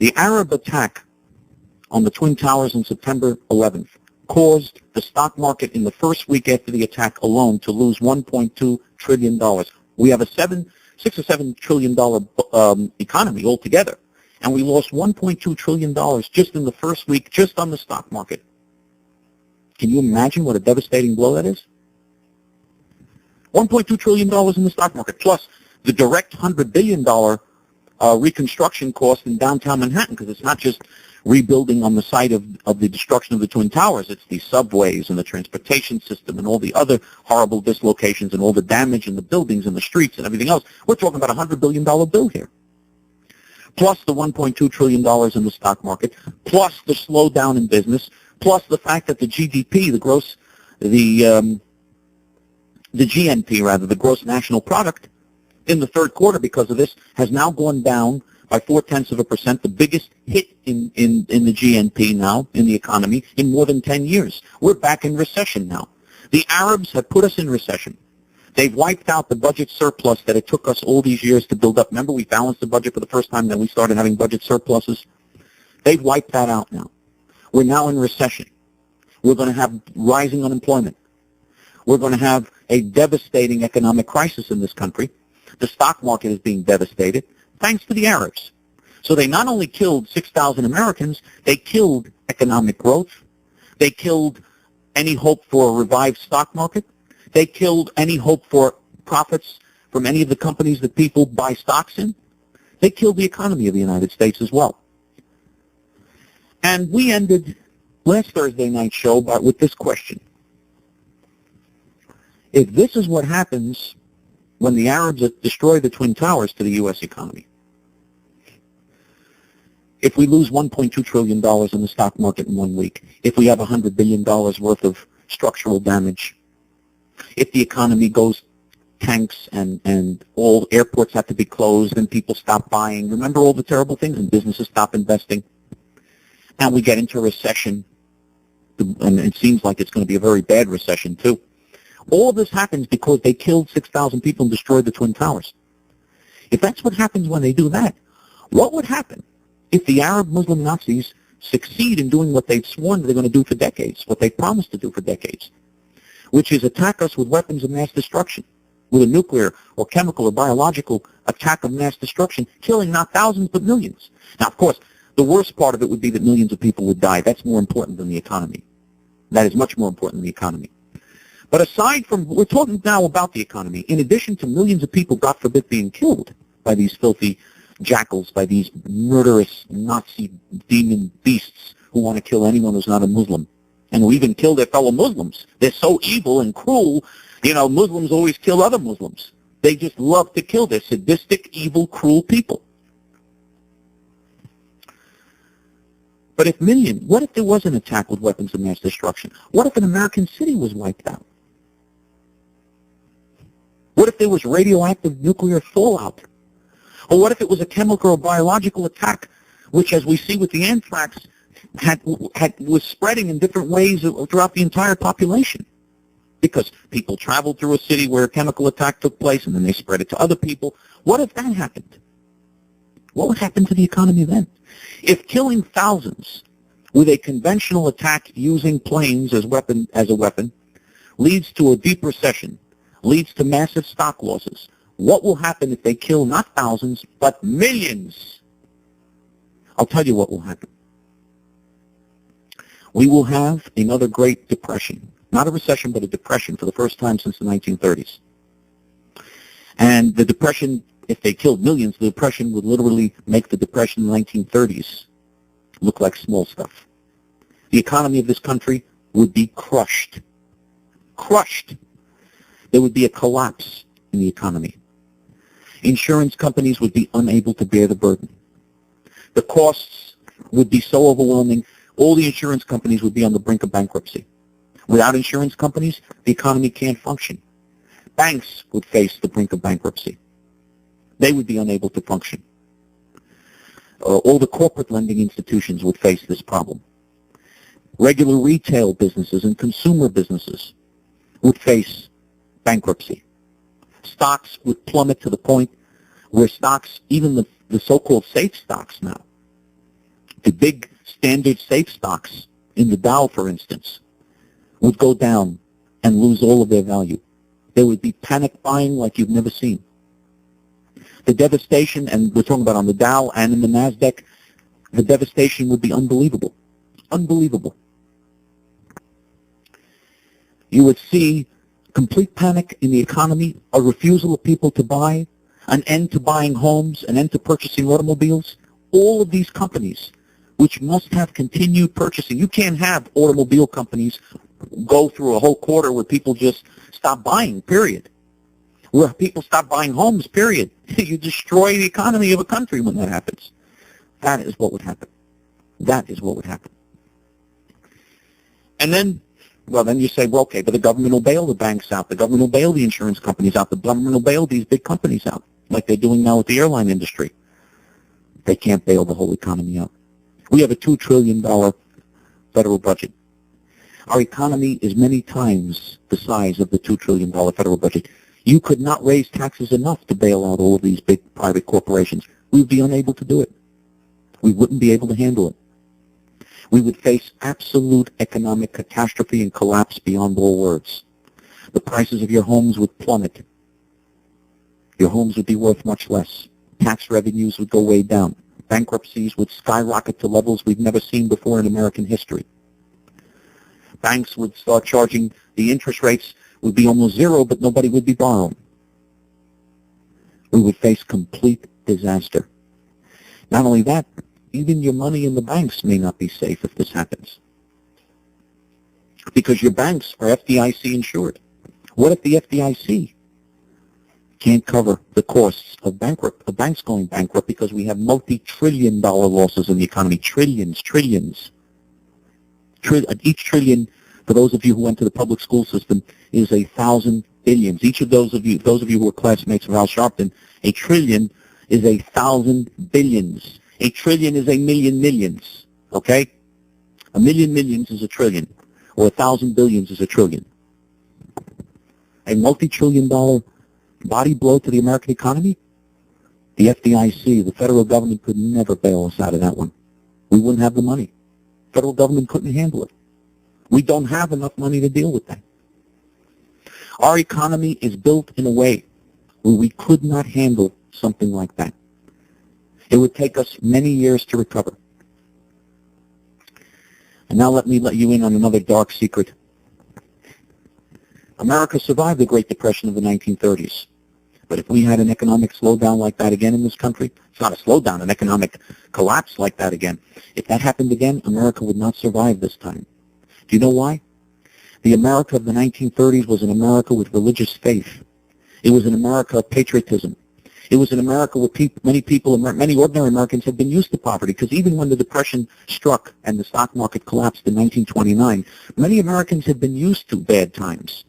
The Arab attack on the Twin Towers on September 11th caused the stock market in the first week after the attack alone to lose $1.2 trillion. We have a $6 or $7 trillion economy altogether, and we lost $1.2 trillion just in the first week, just on the stock market. Can you imagine what a devastating blow that is? $1.2 trillion in the stock market, plus the direct $100 billion reconstruction cost in downtown Manhattan, because it's not just rebuilding on the site of the destruction of the Twin Towers. It's the subways and the transportation system and all the other horrible dislocations and all the damage in the buildings and the streets and everything else. We're talking about a $100 billion bill here. Plus the $1.2 trillion in the stock market, plus the slowdown in business, plus the fact that the GDP, the GNP rather, the gross national product, in the third quarter because of this, has now gone down by 0.4%, the biggest hit in the GNP now, in the economy, in more than 10 years. We're back in recession now. The Arabs have put us in recession. They've wiped out the budget surplus that it took us all these years to build up. Remember, we balanced the budget for the first time, then we started having budget surpluses? They've wiped that out now. We're now in recession. We're going to have rising unemployment. We're going to have a devastating economic crisis in this country. The stock market is being devastated, thanks to the Arabs. So they not only killed 6,000 Americans, they killed economic growth. They killed any hope for a revived stock market. They killed any hope for profits from any of the companies that people buy stocks in. They killed the economy of the United States as well. And we ended last Thursday night show with this question. If this is what happens when the Arabs destroy the Twin Towers to the U.S. economy, if we lose $1.2 trillion in the stock market in 1 week, if we have $100 billion worth of structural damage, if the economy goes tanks and all airports have to be closed and people stop buying, remember all the terrible things, and businesses stop investing, and we get into recession, and it seems like it's going to be a very bad recession too. All of this happens because they killed 6,000 people and destroyed the Twin Towers. If that's what happens when they do that, what would happen if the Arab Muslim Nazis succeed in doing what they've sworn they're going to do for decades, what they promised to do for decades, which is attack us with weapons of mass destruction, with a nuclear or chemical or biological attack of mass destruction, killing not thousands but millions? Now, of course, the worst part of it would be that millions of people would die. That's more important than the economy. That is much more important than the economy. But aside from, we're talking now about the economy. In addition to millions of people, God forbid, being killed by these filthy jackals, by these murderous Nazi demon beasts who want to kill anyone who's not a Muslim, and who even kill their fellow Muslims. They're so evil and cruel. You know, Muslims always kill other Muslims. They just love to kill. They're sadistic, evil, cruel people. But what if there was an attack with weapons of mass destruction? What if an American city was wiped out? What if there was radioactive nuclear fallout? Or what if it was a chemical or biological attack, which, as we see with the anthrax, was spreading in different ways throughout the entire population? Because people traveled through a city where a chemical attack took place, and then they spread it to other people. What if that happened? What would happen to the economy then? If killing thousands with a conventional attack using planes as a weapon leads to a deep recession, leads to massive stock losses, what will happen if they kill not thousands, but millions? I'll tell you what will happen. We will have another Great Depression. Not a recession, but a depression for the first time since the 1930s. And the depression, if they killed millions, the depression would literally make the depression in the 1930s look like small stuff. The economy of this country would be crushed. Crushed. There would be a collapse in the economy. Insurance companies would be unable to bear the burden. The costs would be so overwhelming, all the insurance companies would be on the brink of bankruptcy. Without insurance companies, the economy can't function. Banks would face the brink of bankruptcy. They would be unable to function. All the corporate lending institutions would face this problem. Regular retail businesses and consumer businesses would face bankruptcy. Stocks would plummet to the point where stocks, even the so-called safe stocks now, The big standard safe stocks in the Dow, for instance, would go down and lose all of their value. There would be panic buying like you've never seen. The devastation, and we're talking about on the Dow and in the NASDAQ, the devastation would be unbelievable. Unbelievable. You would see complete panic in the economy, a refusal of people to buy, an end to buying homes, an end to purchasing automobiles. All of these companies, which must have continued purchasing. You can't have automobile companies go through a whole quarter where people just stop buying, period. Where people stop buying homes, period. You destroy the economy of a country when that happens. That is what would happen. That is what would happen. And then, well, then you say, well, okay, but the government will bail the banks out. The government will bail the insurance companies out. The government will bail these big companies out, like they're doing now with the airline industry. They can't bail the whole economy out. We have a $2 trillion federal budget. Our economy is many times the size of the $2 trillion federal budget. You could not raise taxes enough to bail out all of these big private corporations. We would be unable to do it. We wouldn't be able to handle it. We would face absolute economic catastrophe and collapse beyond all words. The prices of your homes would plummet. Your homes would be worth much less. Tax revenues would go way down. Bankruptcies would skyrocket to levels we've never seen before in American history. Banks would start charging, the interest rates would be almost zero, but nobody would be borrowing. We would face complete disaster. Not only that, even your money in the banks may not be safe if this happens. Because your banks are FDIC insured. What if the FDIC can't cover the costs of banks going bankrupt because we have multi-trillion-dollar losses in the economy? Trillions. Each trillion, for those of you who went to the public school system, is 1,000 billions. Each of those of you who are classmates of Al Sharpton, a trillion is 1,000 billions. A trillion is a million millions, okay? A million millions is a trillion, or 1,000 billions is a trillion. A multi-trillion-dollar body blow to the American economy? The FDIC, the federal government, could never bail us out of that one. We wouldn't have the money. The federal government couldn't handle it. We don't have enough money to deal with that. Our economy is built in a way where we could not handle something like that. It would take us many years to recover. And now let me let you in on another dark secret. America survived the Great Depression of the 1930s. But if we had an economic slowdown like that again in this country, it's not a slowdown, an economic collapse like that again. If that happened again, America would not survive this time. Do you know why? The America of the 1930s was an America with religious faith. It was an America of patriotism. It was an America where many ordinary Americans had been used to poverty, because even when the Depression struck and the stock market collapsed in 1929, many Americans had been used to bad times.